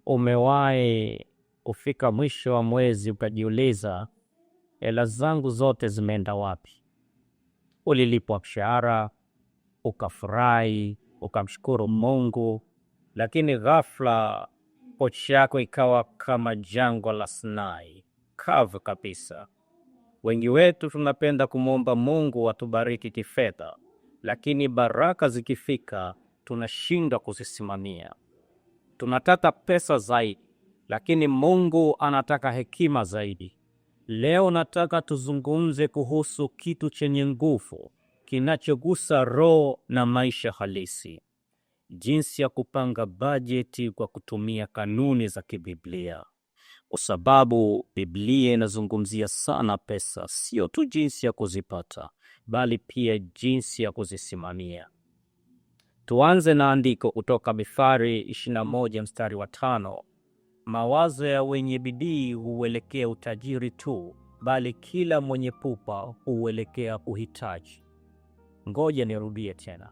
Umewahi kufika mwisho wa mwezi ukajiuliza, hela zangu zote zimeenda wapi? Ulilipwa mshahara, ukafurahi, ukamshukuru Mungu, lakini ghafla pochi yako ikawa kama jangwa la Sinai, kavu kabisa. Wengi wetu tunapenda kumwomba Mungu atubariki kifedha, lakini baraka zikifika tunashindwa kuzisimamia. Tunataka pesa zaidi, lakini Mungu anataka hekima zaidi. Leo nataka tuzungumze kuhusu kitu chenye nguvu, kinachogusa roho na maisha halisi. Jinsi ya kupanga bajeti kwa kutumia kanuni za kibiblia. Kwa sababu Biblia inazungumzia sana pesa, sio tu jinsi ya kuzipata, bali pia jinsi ya kuzisimamia. Tuanze na andiko kutoka Mithali 21 mstari wa 5. Mawazo ya wenye bidii huelekea utajiri tu, bali kila mwenye pupa huelekea uhitaji. Ngoja nirudie tena.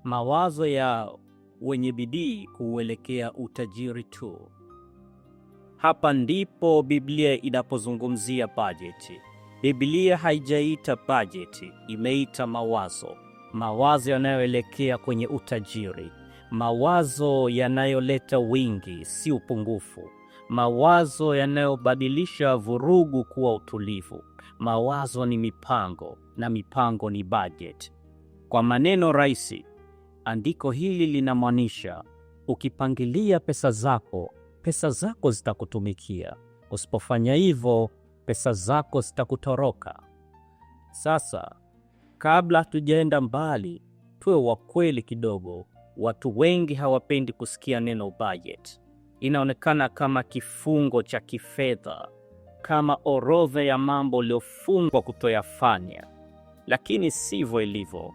Mawazo ya wenye bidii huelekea utajiri tu. Hapa ndipo Biblia inapozungumzia bajeti. Biblia haijaita bajeti, imeita mawazo. Mawazo yanayoelekea kwenye utajiri. Mawazo yanayoleta wingi, si upungufu. Mawazo yanayobadilisha vurugu kuwa utulivu. Mawazo ni mipango, na mipango ni budget. Kwa maneno rahisi, andiko hili linamaanisha ukipangilia pesa zako zitakutumikia. Usipofanya hivyo, pesa zako zitakutoroka. Sasa, kabla tujaenda mbali, tuwe wa kweli kidogo. Watu wengi hawapendi kusikia neno budget. Inaonekana kama kifungo cha kifedha, kama orodha ya mambo uliofungwa kutoyafanya. Lakini sivyo ilivyo.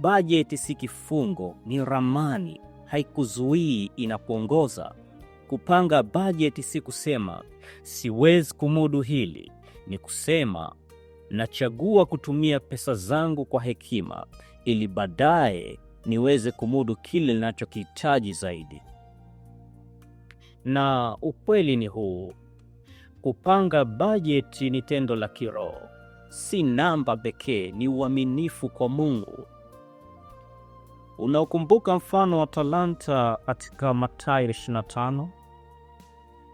Budget si kifungo, ni ramani. Haikuzuii, inakuongoza. Kupanga budget si kusema siwezi kumudu hili, ni kusema nachagua kutumia pesa zangu kwa hekima ili baadaye niweze kumudu kile ninachokihitaji zaidi. Na ukweli ni huu, kupanga budget ni tendo la kiroho, si namba pekee, ni uaminifu kwa Mungu. Unakumbuka mfano wa talanta katika Mathayo 25?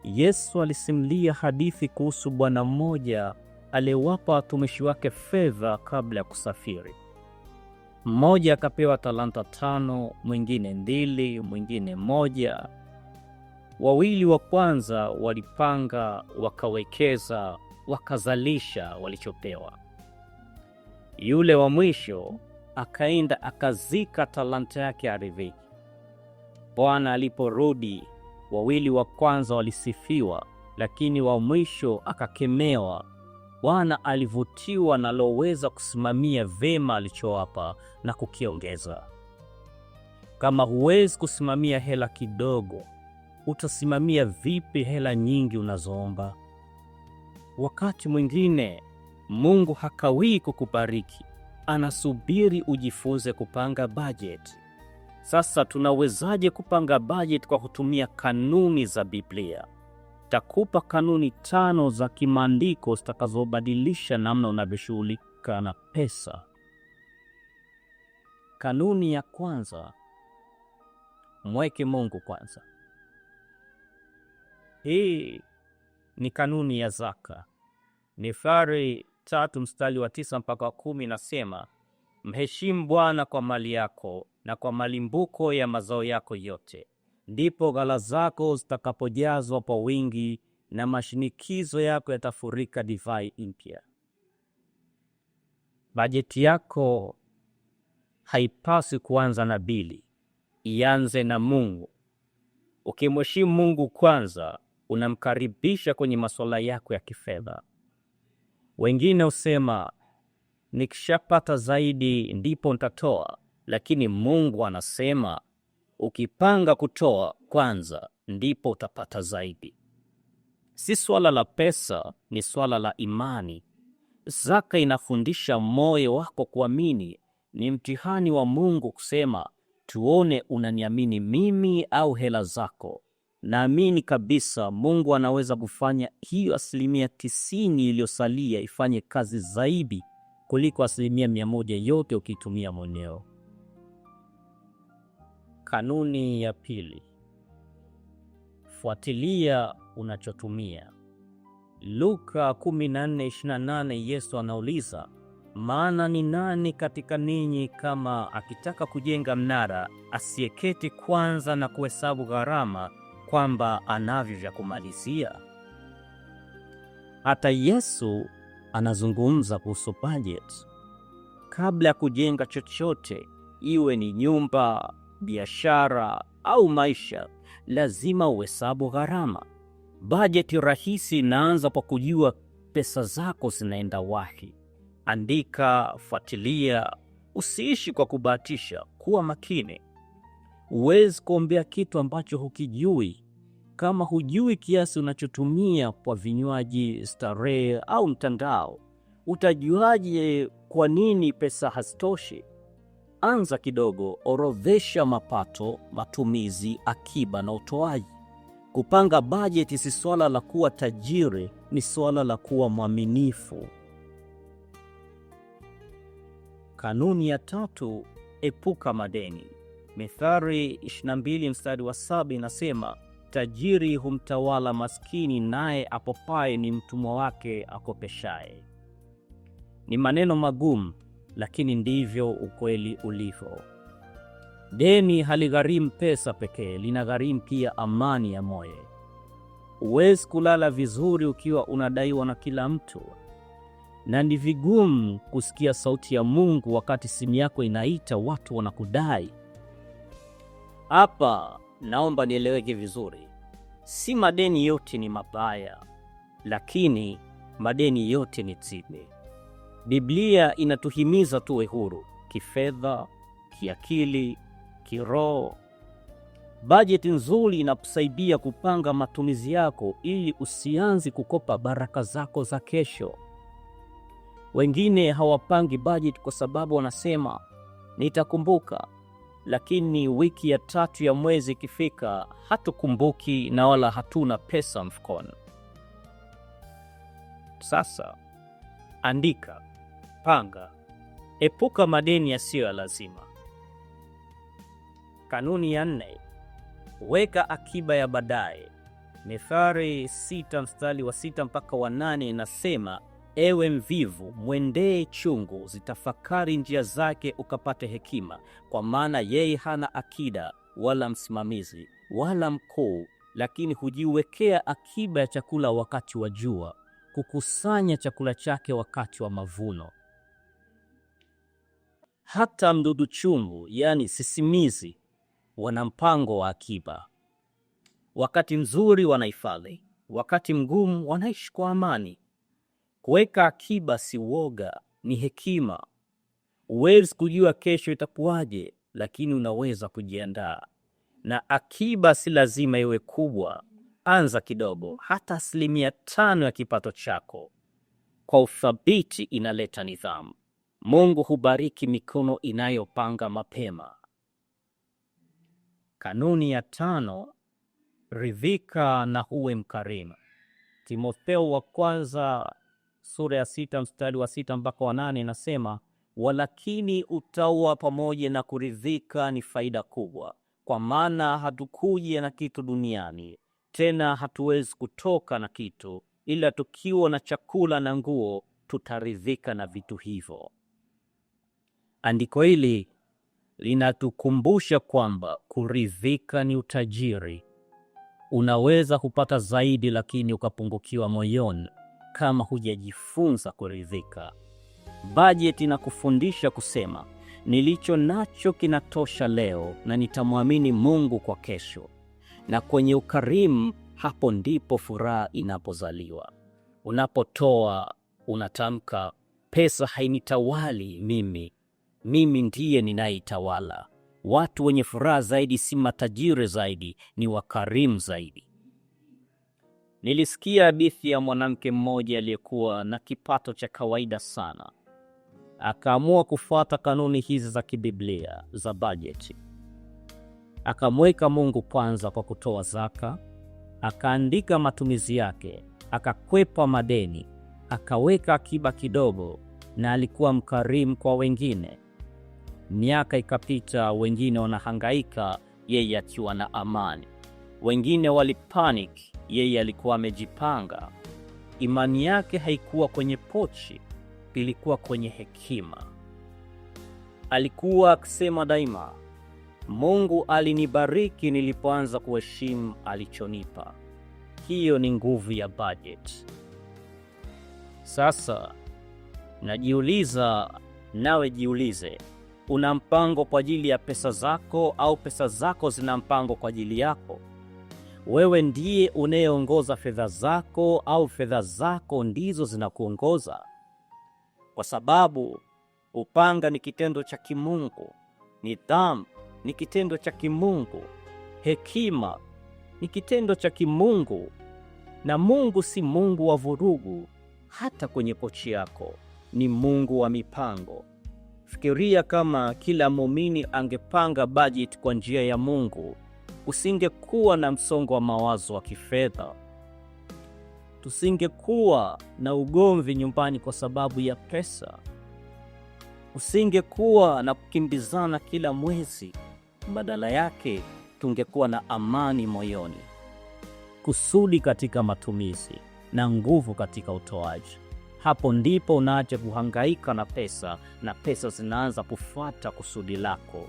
Yesu alisimulia hadithi kuhusu bwana mmoja aliyewapa watumishi wake fedha kabla ya kusafiri. Mmoja akapewa talanta 5, mwingine 2, mwingine 1. Wawili wa kwanza walipanga, wakawekeza, wakazalisha walichopewa. Yule wa mwisho akaenda akazika talanta yake ardhini. Bwana aliporudi, wawili wa kwanza walisifiwa, lakini wa mwisho akakemewa. Bwana alivutiwa na aloweza kusimamia vema alichowapa na kukiongeza. Kama huwezi kusimamia hela kidogo, utasimamia vipi hela nyingi unazoomba? Wakati mwingine Mungu hakawii kukubariki, anasubiri ujifunze kupanga budget. Sasa tunawezaje kupanga budget kwa kutumia kanuni za Biblia? Takupa kanuni 5 za kimaandiko zitakazobadilisha namna unavyoshughulika na pesa. Kanuni ya kwanza, mweke Mungu kwanza. Hii ni kanuni ya zaka. Mithali 3 mstari wa 9 mpaka 10 nasema, mheshimu Bwana kwa mali yako na kwa malimbuko ya mazao yako yote. Ndipo ghala zako zitakapojazwa kwa wingi na mashinikizo yako yatafurika divai mpya. Bajeti yako haipaswi kuanza na bili, ianze na Mungu. Ukimheshimu Mungu kwanza, unamkaribisha kwenye masuala yako ya kifedha. Wengine husema nikishapata zaidi ndipo nitatoa, lakini Mungu anasema ukipanga kutoa kwanza ndipo utapata zaidi. Si swala la pesa, ni swala la imani. Zaka inafundisha moyo wako kuamini. Ni mtihani wa Mungu kusema, tuone unaniamini mimi au hela zako. Naamini kabisa Mungu anaweza kufanya hiyo 90% iliyosalia ifanye kazi zaidi kuliko 100% yote ukitumia mwenyewe. Kanuni ya pili: fuatilia unachotumia. Luka 14:28, Yesu anauliza, maana ni nani katika ninyi kama akitaka kujenga mnara asiyeketi kwanza na kuhesabu gharama kwamba anavyo vya kumalizia? Hata Yesu anazungumza kuhusu budget. Kabla ya kujenga chochote, iwe ni nyumba, biashara au maisha, lazima uhesabu gharama. Bajeti rahisi inaanza kwa kujua pesa zako zinaenda wapi. Andika, fuatilia, usiishi kwa kubahatisha, kuwa makini. Huwezi kuombea kitu ambacho hukijui. Kama hujui kiasi unachotumia kwa vinywaji, starehe au mtandao, utajuaje kwa nini pesa hazitoshi? Anza kidogo, orodhesha mapato, matumizi, akiba na utoaji. Kupanga bajeti si swala la kuwa tajiri, ni swala la kuwa mwaminifu. Kanuni ya tatu: epuka madeni. Mithali 22:7 inasema, tajiri humtawala maskini, naye apopaye ni mtumwa wake akopeshaye. Ni maneno magumu, lakini ndivyo ukweli ulivyo. Deni haligharimu pesa pekee, linagharimu pia amani ya moyo. Huwezi kulala vizuri ukiwa unadaiwa na kila mtu, na ni vigumu kusikia sauti ya Mungu wakati simu yako inaita watu wanakudai. Hapa naomba nieleweke vizuri. Si madeni yote ni mabaya, lakini madeni yote ni tiba. Biblia inatuhimiza tuwe huru kifedha, kiakili, kiroho. Bajeti nzuri inakusaidia kupanga matumizi yako ili usianze kukopa baraka zako za kesho. Wengine hawapangi bajeti kwa sababu wanasema nitakumbuka, lakini wiki ya 3 ya mwezi ikifika hatukumbuki na wala hatuna pesa mfukoni. Sasa andika, panga, epuka madeni yasiyo ya lazima. Kanuni ya 4: weka akiba ya baadaye. Mithali 6:6-8 inasema, ewe mvivu, mwendee chungu, zitafakari njia zake ukapate hekima, kwa maana yeye hana akida wala msimamizi wala mkuu, lakini hujiwekea akiba ya chakula wakati wa jua, kukusanya chakula chake wakati wa mavuno. Hata mdudu chungu, yani sisimizi, wana mpango wa akiba. Wakati mzuri wanahifadhi, wakati mgumu wanaishi kwa amani. Kuweka akiba si woga, ni hekima. Huwezi kujua kesho itakuwaje, lakini unaweza kujiandaa. Na akiba si lazima iwe kubwa. Anza kidogo, hata 5% ya kipato chako. Kwa uthabiti inaleta nidhamu. Mungu hubariki mikono inayopanga mapema. Kanuni ya 5: ridhika na uwe mkarimu. Timotheo wa kwanza sura ya 6:6-8 inasema, walakini utaua pamoja na kuridhika ni faida kubwa, kwa maana hatukuja na kitu duniani, tena hatuwezi kutoka na kitu, ila tukiwa na chakula na nguo tutaridhika na vitu hivyo. Andiko hili linatukumbusha kwamba kuridhika ni utajiri. Unaweza kupata zaidi lakini ukapungukiwa moyoni kama hujajifunza kuridhika. Bajeti inakufundisha kusema, nilicho nacho kinatosha leo na nitamwamini Mungu kwa kesho. Na kwenye ukarimu, hapo ndipo furaha inapozaliwa. Unapotoa, unatamka, pesa hainitawali mimi ndiye ninaitawala. Watu wenye furaha zaidi si matajiri zaidi, ni wakarimu zaidi. Nilisikia hadithi ya mwanamke mmoja aliyekuwa na kipato cha kawaida sana. Akaamua kufuata kanuni hizi za kibiblia za bajeti. Akamweka Mungu kwanza kwa kutoa zaka, akaandika matumizi yake, akakwepa madeni, akaweka akiba kidogo, na alikuwa mkarimu kwa wengine. Miaka ikapita, wengine wanahangaika, yeye akiwa na amani. Wengine walipanic, yeye alikuwa amejipanga. Imani yake haikuwa kwenye pochi, ilikuwa kwenye hekima. Alikuwa akisema daima, Mungu alinibariki nilipoanza kuheshimu alichonipa. Hiyo ni nguvu ya budget. Sasa najiuliza, nawe jiulize, una mpango kwa ajili ya pesa zako au pesa zako zina mpango kwa ajili yako? Wewe ndiye unayeongoza fedha zako au fedha zako ndizo zinakuongoza? Kwa sababu upanga ni kitendo cha kimungu, nidhamu ni kitendo cha kimungu, hekima ni kitendo cha kimungu, na Mungu si Mungu wa vurugu. Hata kwenye pochi yako ni Mungu wa mipango. Fikiria kama kila muumini angepanga budget kwa njia ya Mungu, usingekuwa na msongo wa mawazo wa kifedha. Tusingekuwa na ugomvi nyumbani kwa sababu ya pesa. Usingekuwa na kukimbizana kila mwezi. Badala yake, tungekuwa na amani moyoni, kusudi katika matumizi na nguvu katika utoaji. Hapo ndipo unaacha kuhangaika na pesa, na pesa zinaanza kufuata kusudi lako.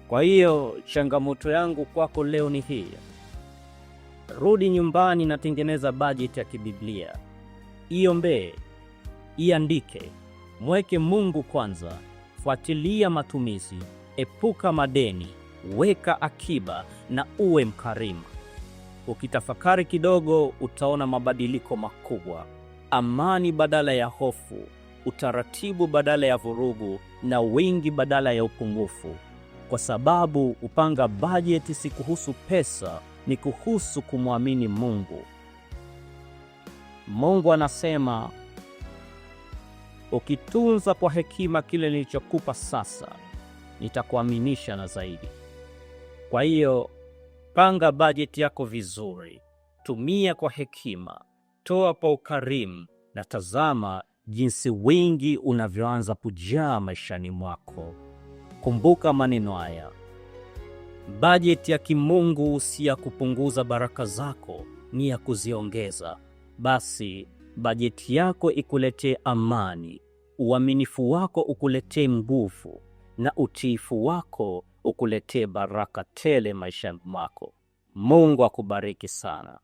Kwa hiyo changamoto yangu kwako leo ni hii: rudi nyumbani na tengeneza bajeti ya kibiblia. Iombee, iandike, mweke Mungu kwanza, fuatilia matumizi, epuka madeni, weka akiba na uwe mkarimu. Ukitafakari kidogo, utaona mabadiliko makubwa: amani badala ya hofu, utaratibu badala ya vurugu, na wingi badala ya upungufu. Kwa sababu upanga bajeti si kuhusu pesa, ni kuhusu kumwamini Mungu. Mungu anasema, ukitunza kwa hekima kile nilichokupa sasa, nitakuaminisha na zaidi. Kwa hiyo panga bajeti yako vizuri, tumia kwa hekima, toa kwa ukarimu, na tazama jinsi wingi unavyoanza kujaa maishani mwako. Kumbuka maneno haya: bajeti ya kimungu si ya kupunguza baraka zako, ni ya kuziongeza. Basi bajeti yako ikuletee amani, uaminifu wako ukuletee nguvu, na utiifu wako ukuletee baraka tele maishani mwako. Mungu akubariki sana.